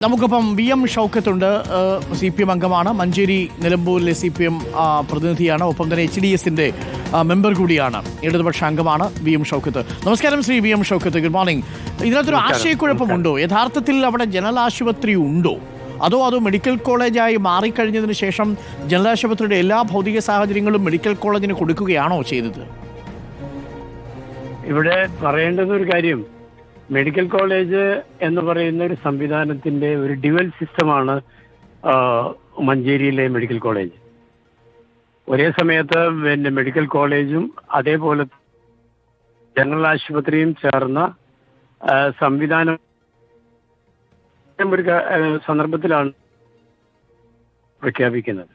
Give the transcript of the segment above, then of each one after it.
നമുക്കിപ്പം VM ഷൗക്കത്തുണ്ട്. CPM അംഗമാണ്. മഞ്ചേരി നിലമ്പൂരിലെ CPM പ്രതിനിധിയാണ്. ഒപ്പം തന്നെ HDSന്റെ മെമ്പർ കൂടിയാണ്. ഇടതുപക്ഷ അംഗമാണ് VM ഷൗക്കത്ത്. നമസ്കാരം Shri VM Shoukath, good morning. ഇതിനകത്തൊരു ആശയക്കുഴപ്പമുണ്ടോ? യഥാർത്ഥത്തിൽ അവിടെ ജനറൽ ആശുപത്രി ഉണ്ടോ, അതോ മെഡിക്കൽ കോളേജായി മാറിക്കഴിഞ്ഞതിന് ശേഷം ജനറൽ ആശുപത്രിയുടെ എല്ലാ ഭൗതിക സാഹചര്യങ്ങളും മെഡിക്കൽ കോളേജിന് കൊടുക്കുകയാണോ ചെയ്തത്? ഇവിടെ പറയേണ്ടുന്ന ഒരു കാര്യം, മെഡിക്കൽ കോളേജ് എന്ന് പറയുന്ന ഒരു സംവിധാനത്തിന്റെ ഒരു ഡ്യുവൽ സിസ്റ്റമാണ് മഞ്ചേരിയിലെ മെഡിക്കൽ കോളേജ്. ഒരേ സമയത്ത് മെഡിക്കൽ കോളേജും അതേപോലെ ജനറൽ ആശുപത്രിയും ചേർന്ന സംവിധാനം ഒരു സന്ദർഭത്തിലാണ് പ്രഖ്യാപിക്കുന്നത്.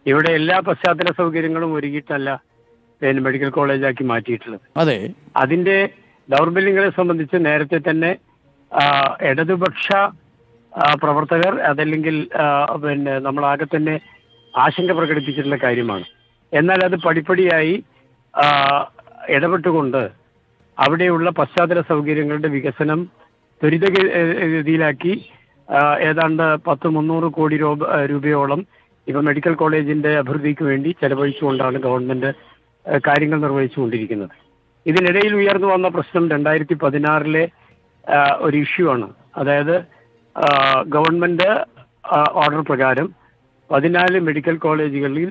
ഇവിടെ എല്ലാ പശ്ചാത്തല സൗകര്യങ്ങളും ഒരുക്കിയിട്ടല്ല മെഡിക്കൽ കോളേജാക്കി മാറ്റിയിട്ടുള്ളത്. അതെ, അതിന്റെ ദൗർബല്യങ്ങളെ സംബന്ധിച്ച് നേരത്തെ തന്നെ ഇടതുപക്ഷ പ്രവർത്തകർ അതല്ലെങ്കിൽ നമ്മളാകെ തന്നെ ആശങ്ക പ്രകടിപ്പിച്ചിട്ടുള്ള കാര്യമാണ്. എന്നാൽ അത് പടിപ്പടിയായി ഇടപെട്ടുകൊണ്ട് അവിടെയുള്ള പശ്ചാത്തല സൗകര്യങ്ങളുടെ വികസനം ത്വരിതഗതിയിലാക്കി ഏതാണ്ട് 300 കോടി രൂപയോളം ഇപ്പൊ മെഡിക്കൽ കോളേജിന്റെ അഭിവൃദ്ധിക്ക് വേണ്ടി ചെലവഴിച്ചുകൊണ്ടാണ് ഗവൺമെന്റ് കാര്യങ്ങൾ നിർവഹിച്ചുകൊണ്ടിരിക്കുന്നത്. ഇതിനിടയിൽ ഉയർന്നു വന്ന പ്രശ്നം 2016 ഒരു ഇഷ്യൂ ആണ്. അതായത് ഗവൺമെന്റ് ഓർഡർ പ്രകാരം 14 മെഡിക്കൽ കോളേജുകളിൽ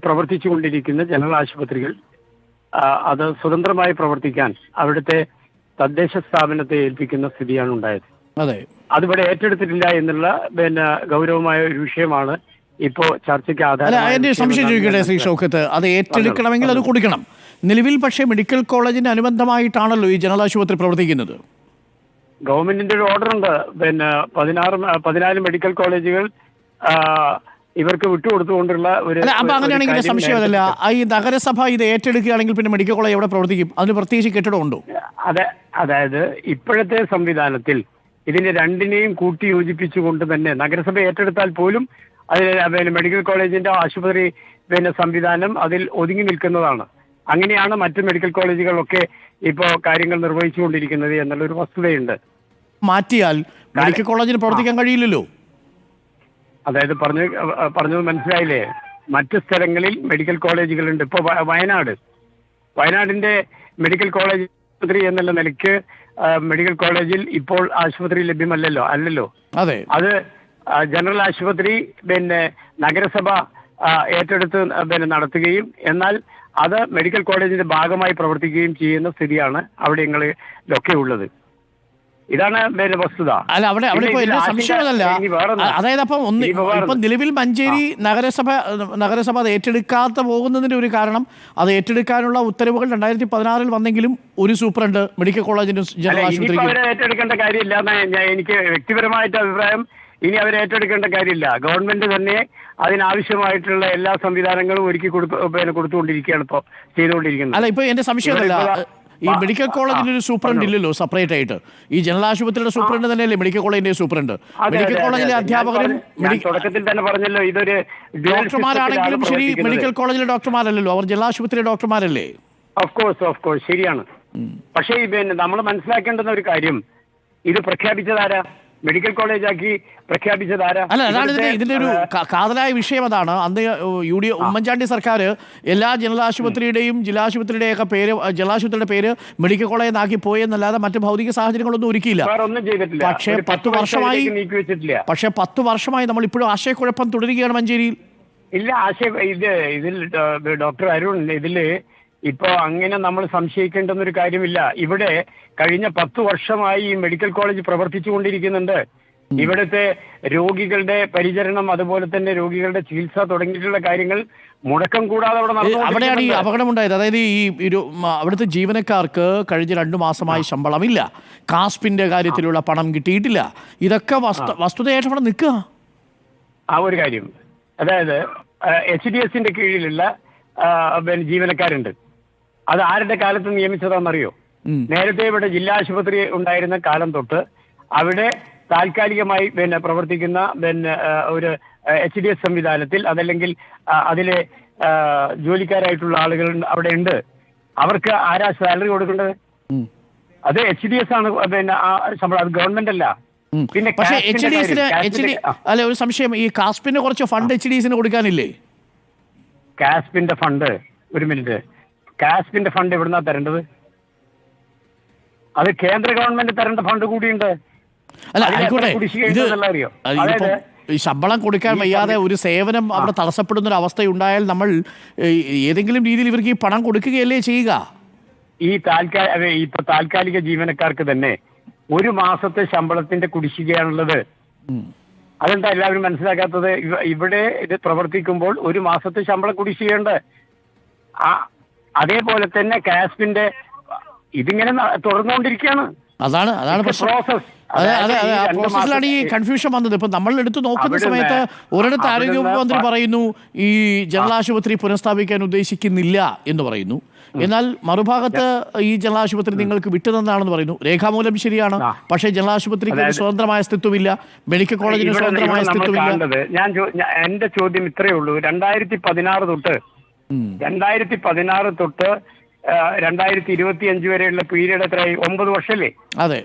പ്രവർത്തിച്ചുകൊണ്ടിരിക്കുന്ന ജനറൽ ആശുപത്രികൾ അത് സ്വതന്ത്രമായി പ്രവർത്തിക്കാൻ അവിടുത്തെ തദ്ദേശ സ്ഥാപനത്തെ ഏൽപ്പിക്കുന്ന സ്ഥിതിയാണ് ഉണ്ടായത്. അതിവിടെ ഏറ്റെടുത്തിട്ടില്ല എന്നുള്ള ഗൗരവമായ ഒരു വിഷയമാണ് ഇപ്പോ ചർച്ചയ്ക്ക് ആധാരം. സംശയം ചോദിക്കട്ടെ ശ്രീ ഷൗക്കത്ത്, അത് ഏറ്റെടുക്കണമെങ്കിൽ അത് കൊടുക്കണം. നിലവിൽ പക്ഷേ മെഡിക്കൽ കോളേജിന് അനുബന്ധമായിട്ടാണല്ലോ ഈ ജനറൽ ആശുപത്രി പ്രവർത്തിക്കുന്നത്. ഗവൺമെന്റിന്റെ ഒരു ഓർഡർ ഉണ്ട്. 14 മെഡിക്കൽ കോളേജുകൾ ഇവർക്ക് വിട്ടുകൊടുത്തുകൊണ്ടുള്ള ഒരു. അപ്പൊ അങ്ങനെയാണെങ്കിൽ സംശയമല്ല, ഈ നഗരസഭ ഇത് ഏറ്റെടുക്കുകയാണെങ്കിൽ പിന്നെ മെഡിക്കൽ കോളേജ് എവിടെ പ്രവർത്തിക്കും? അതിന് പ്രത്യേകിച്ച് കെട്ടിടമുണ്ടോ? അതായത് ഇപ്പോഴത്തെ സംവിധാനത്തിൽ ഇതിനെ രണ്ടിനെയും കൂട്ടി യോജിപ്പിച്ചുകൊണ്ട് തന്നെ നഗരസഭ ഏറ്റെടുത്താൽ പോലും അതിൽ മെഡിക്കൽ കോളേജിന്റെ ആശുപത്രി സംവിധാനം അതിൽ ഒതുങ്ങി നിൽക്കുന്നതാണ്. അങ്ങനെയാണ് മറ്റ് മെഡിക്കൽ കോളേജുകളൊക്കെ ഇപ്പോൾ കാര്യങ്ങൾ നിർവഹിച്ചുകൊണ്ടിരിക്കുന്നത് എന്നുള്ളൊരു വസ്തുതയുണ്ട്. മാറ്റിയാൽ മെഡിക്കൽ കോളേജിന് പ്രവർത്തിക്കാൻ കഴിയില്ലല്ലോ. അതായത് പറഞ്ഞത് മനസ്സിലായില്ലേ? മറ്റ് സ്ഥലങ്ങളിൽ മെഡിക്കൽ കോളേജുകളുണ്ട്. ഇപ്പോൾ വയനാടിന്റെ മെഡിക്കൽ കോളേജ് ആശുപത്രി എന്നുള്ള നിലയ്ക്ക് മെഡിക്കൽ കോളേജിൽ ഇപ്പോൾ ആശുപത്രി അല്ലല്ലോ. അതെ, അത് ജനറൽ ആശുപത്രി നഗരസഭ ഏറ്റെടുത്ത് നടത്തുകയും എന്നാൽ അത് മെഡിക്കൽ കോളേജിന്റെ ഭാഗമായി പ്രവർത്തിക്കുകയും ചെയ്യുന്ന സ്ഥിതിയാണ് അവിടെങ്ങളിലൊക്കെ ഉള്ളത്. ഇതാണ് വസ്തുത. അല്ല, അവിടെ സംശയമല്ല. അതായത് അപ്പം നിലവിൽ മഞ്ചേരി നഗരസഭ അത് ഏറ്റെടുക്കാത്ത പോകുന്നതിന്റെ ഒരു കാരണം, അത് ഏറ്റെടുക്കാനുള്ള ഉത്തരവുകൾ 2016 വന്നെങ്കിലും ഒരു സൂപ്രണ്ട് മെഡിക്കൽ കോളേജിനും ജനറൽ ആശുപത്രിക്കും ഏറ്റെടുക്കേണ്ട കാര്യമില്ല. എനിക്ക് വ്യക്തിപരമായിട്ട് അഭിപ്രായം, ഇനി അവരെ ഏറ്റെടുക്കേണ്ട കാര്യമില്ല. ഗവൺമെന്റ് തന്നെ അതിനാവശ്യമായിട്ടുള്ള എല്ലാ സംവിധാനങ്ങളും ഒരുക്കി കൊടുത്തുകൊണ്ടിരിക്കുകയാണ് ഇപ്പോൾ ചെയ്തുകൊണ്ടിരിക്കുന്നത്. അല്ല, ഇപ്പൊ എന്റെ സംശയമല്ല, ഈ മെഡിക്കൽ കോളേജിൽ ഒരു സൂപ്രണ്ട് ഇല്ലല്ലോ സെപ്പറേറ്റ് ആയിട്ട്. ഈ ജനറൽ ആശുപത്രിയുടെ സൂപ്രണ്ട് തന്നെയല്ലേ മെഡിക്കൽ കോളേജിന്റെ സൂപ്രണ്ട്. മെഡിക്കൽ കോളേജിലെ അധ്യാപകരും തുടക്കത്തിൽ തന്നെ പറഞ്ഞല്ലോ ഇതൊരു ഡോക്ടർമാരാണെങ്കിലും ശരി, മെഡിക്കൽ കോളേജിലെ ഡോക്ടർമാരല്ലല്ലോ, അവർ ജനറൽ ആശുപത്രിയിലെ ഡോക്ടർമാരല്ലേ? ഓഫ് കോഴ്സ് ശരിയാണ്. പക്ഷേ നമ്മൾ മനസ്സിലാക്കേണ്ടുന്ന ഒരു കാര്യം, ഇത് പ്രഖ്യാപിച്ചതാരാ? മെഡിക്കൽ കോളേജാക്കി പ്രഖ്യാപിച്ചതാരാ? അല്ല, അതാണ് ഇതിന്റെ ഒരു കാതലായ വിഷയം. അതാണ് അന്ന് ഉമ്മൻചാണ്ടി സർക്കാർ എല്ലാ ജനറൽ ആശുപത്രിയുടെയും ജില്ലാ ആശുപത്രിയുടെയൊക്കെ പേര്, ജനറൽ ആശുപത്രിയുടെ പേര് മെഡിക്കൽ കോളേജ് എന്നാക്കി പോയെന്നല്ലാതെ മറ്റ് ഭൗതിക സാഹചര്യങ്ങളൊന്നും ഒരുക്കിയില്ല. പക്ഷേ 10 വർഷമായി നമ്മൾ ഇപ്പോഴും ആശയക്കുഴപ്പം തുടരുകയാണ് മഞ്ചേരിയിൽ. ഇതിൽ ഡോക്ടർ അരുൺ, ഇതില് ഇപ്പൊ അങ്ങനെ നമ്മൾ സംശയിക്കേണ്ടുന്ന ഒരു കാര്യമില്ല. ഇവിടെ കഴിഞ്ഞ 10 വർഷമായി ഈ മെഡിക്കൽ കോളേജ് പ്രവർത്തിച്ചുകൊണ്ടിരിക്കുന്നുണ്ട്. ഇവിടുത്തെ രോഗികളുടെ പരിചരണം, അതുപോലെ തന്നെ രോഗികളുടെ ചികിത്സ തുടങ്ങിയിട്ടുള്ള കാര്യങ്ങൾ മുടക്കം കൂടാതെ അവിടെയാണ് ഈ അപകടമുണ്ടായത്. അതായത് ഈ അവിടുത്തെ ജീവനക്കാർക്ക് കഴിഞ്ഞ 2 മാസമായി ശമ്പളമില്ല, കാസ്പിന്റെ കാര്യത്തിലുള്ള പണം കിട്ടിയിട്ടില്ല. ഇതൊക്കെ വസ്തുതയായിട്ട് അവിടെ നിൽക്കുക. ആ ഒരു കാര്യം, അതായത് HDSന്റെ കീഴിലുള്ള ജീവനക്കാരുണ്ട്. അത് ആരുടെ കാലത്ത് നിയമിച്ചതാണെന്നറിയോ? നേരത്തെ ഇവിടെ ജില്ലാ ആശുപത്രി ഉണ്ടായിരുന്ന കാലം തൊട്ട് അവിടെ താൽക്കാലികമായി പ്രവർത്തിക്കുന്ന ഒരു HDS സംവിധാനത്തിൽ അതല്ലെങ്കിൽ അതിലെ ജോലിക്കാരായിട്ടുള്ള ആളുകൾ അവിടെ ഉണ്ട്. അവർക്ക് ആരാ സാലറി കൊടുക്കേണ്ടത്? അത് HDS ആണ്. പിന്നെ ആ ശമ്പളം, അത് ഗവൺമെന്റ് അല്ല. പിന്നെ പക്ഷേ കാസ്പിന്റെ അല്ല, ഒരു സംശയം, ഈ കാസ്പിന് കുറച്ച് ഫണ്ട് HDSന് കൊടുക്കാനില്ലേ? കാസ്പിന്റെ ഫണ്ട്, ഒരു മിനിറ്റ്, കാസ്പിന്റെ ഫണ്ട് എവിടുന്നാ തരേണ്ടത്? അത് കേന്ദ്ര ഗവൺമെന്റ് തരേണ്ട ഫണ്ട് കൂടിയുണ്ട്. അല്ല, ആയിക്കോട്ടെ, ഇത് അറിയോ? ഈ ശമ്പളം കൊടുക്കാൻ വയ്യാതെ ഒരു സേവനം അവിടെ തടസ്സപ്പെടുന്ന ഒരു അവസ്ഥയുണ്ടായാൽ നമ്മൾ ഏതെങ്കിലും രീതിയിൽ ഇവർക്ക് ഈ പണം കൊടുക്കുകയല്ലേ ചെയ്യുക? ഇപ്പൊ താൽക്കാലിക ജീവനക്കാർക്ക് തന്നെ ഒരു മാസത്തെ ശമ്പളത്തിന്റെ കുടിശ്ശികയാണുള്ളത്. അതെന്താ എല്ലാവരും മനസ്സിലാക്കാത്തത്? ഇവിടെ ഇത് പ്രവർത്തിക്കുമ്പോൾ ഒരു മാസത്തെ ശമ്പള കുടിശ്ശികയുണ്ട്. അതേപോലെ തന്നെ കാസ്പിന്റെ ഇതിങ്ങനെ തുടർന്നുകൊണ്ടിരിക്കുകയാണ്. അതാണ് പ്രോസസ്. അതെ, ആ പ്രോസസ്സിലാണ് ഈ കൺഫ്യൂഷൻ വന്നത്. ഇപ്പൊ നമ്മൾ എടുത്തു നോക്കുന്ന സമയത്ത് ഒരിടത്ത് ആരോഗ്യവകുപ്പ് മന്ത്രി പറയുന്നു ഈ ജനറൽ ആശുപത്രി പുനഃസ്ഥാപിക്കാൻ ഉദ്ദേശിക്കുന്നില്ല എന്ന് പറയുന്നു. എന്നാൽ മറുഭാഗത്ത് ഈ ജനറൽ ആശുപത്രി നിങ്ങൾക്ക് വിട്ടുതന്നാണെന്ന് പറയുന്നു. രേഖാമൂലം ശരിയാണ്, പക്ഷേ ജനറൽ ആശുപത്രിക്ക് സ്വതന്ത്രമായ അസ്തിത്വമില്ല, മെഡിക്കൽ കോളേജിന് സ്വതന്ത്രമായ അസ്തിത്വമില്ല. എന്റെ ചോദ്യം ഇത്രയേ ഉള്ളൂ. 2016 തൊട്ട് 2025 വരെയുള്ള പീരീഡ് എത്രയായി? 9 വർഷമല്ലേ? അതെ.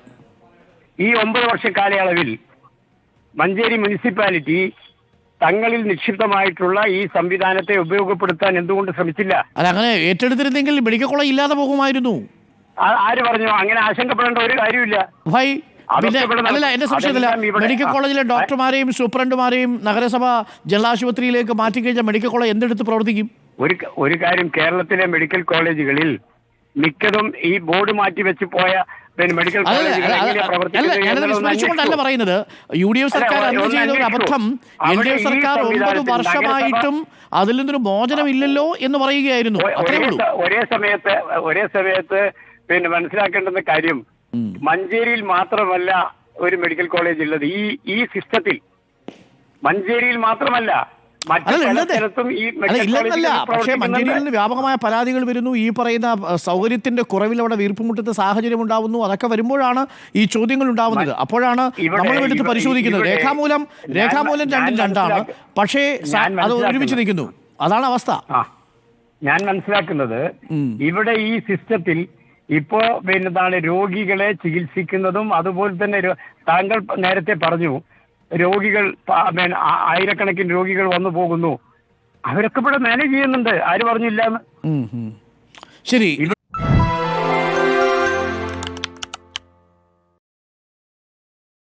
ഈ 9 വർഷ കാലയളവിൽ മഞ്ചേരി മുനിസിപ്പാലിറ്റി തങ്ങളിൽ നിക്ഷിപ്തമായിട്ടുള്ള ഈ സംവിധാനത്തെ ഉപയോഗപ്പെടുത്താൻ എന്തുകൊണ്ട് ശ്രമിച്ചില്ല? അല്ല, അങ്ങനെ ഏറ്റെടുത്തിരുന്നെങ്കിൽ മെഡിക്കൽ കോളേജ് ഇല്ലാതെ പോകുമായിരുന്നു. ആര് പറഞ്ഞു? അങ്ങനെ ആശങ്കപ്പെടേണ്ട ഒരു കാര്യമില്ല. പിന്നെ അല്ല, എന്റെ സംശയത്തില്ല, മെഡിക്കൽ കോളേജിലെ ഡോക്ടർമാരെയും സൂപ്രണ്ടുമാരെയും നഗരസഭ ജനറൽ ആശുപത്രിയിലേക്ക് മാറ്റിക്കഴിഞ്ഞാൽ മെഡിക്കൽ കോളേജ് എന്തെടുത്ത് പ്രവർത്തിക്കും? ഒരു കാര്യം, കേരളത്തിലെ മെഡിക്കൽ കോളേജുകളിൽ മിക്കതും ഈ ബോർഡ് മാറ്റി വെച്ച് പോയ മെഡിക്കൽ കോളേജുകൊണ്ടല്ല പറയുന്നത്. UDF സർക്കാർ അന്ന് ചെയ്ത ഒരു അബദ്ധം LDF സർക്കാർ 9 വർഷമായിട്ടും അതിൽ നിന്നൊരു മോചനമില്ലല്ലോ എന്ന് പറയുകയായിരുന്നു. ഒരേ സമയത്ത് മനസ്സിലാക്കേണ്ടുന്ന കാര്യം, മഞ്ചേരിയിൽ മാത്രമല്ല ഒരു മെഡിക്കൽ കോളേജ് ഉള്ളത്. ഈ സിസ്റ്റത്തിൽ മഞ്ചേരിയിൽ മാത്രമല്ല, പക്ഷേ മഞ്ചേരിയിൽ നിന്ന് വ്യാപകമായ പരാതികൾ വരുന്നു. ഈ പറയുന്ന സൗകര്യത്തിന്റെ കുറവിൽ അവിടെ വീർപ്പുമുട്ടുന്ന സാഹചര്യം ഉണ്ടാവുന്നു. അതൊക്കെ വരുമ്പോഴാണ് ഈ ചോദ്യങ്ങൾ ഉണ്ടാവുന്നത്. അപ്പോഴാണ് നമ്മൾ എടുത്ത് പരിശോധിക്കുന്നത്. രേഖാമൂലം 2-2 പക്ഷേ അത് ഒരുമിച്ച് നിൽക്കുന്നു. അതാണ് അവസ്ഥ. ഞാൻ മനസ്സിലാക്കുന്നത് ഇവിടെ ഈ സിസ്റ്റത്തിൽ ഇപ്പോ രോഗികളെ ചികിത്സിക്കുന്നതും അതുപോലെ തന്നെ താങ്കൾ നേരത്തെ പറഞ്ഞു രോഗികൾ ആയിരക്കണക്കിന് രോഗികൾ വന്നു പോകുന്നു. അവരൊക്കെ ഇവിടെ മാനേജ് ചെയ്യുന്നുണ്ട്. ആര് പറഞ്ഞില്ല എന്ന്? ശരി.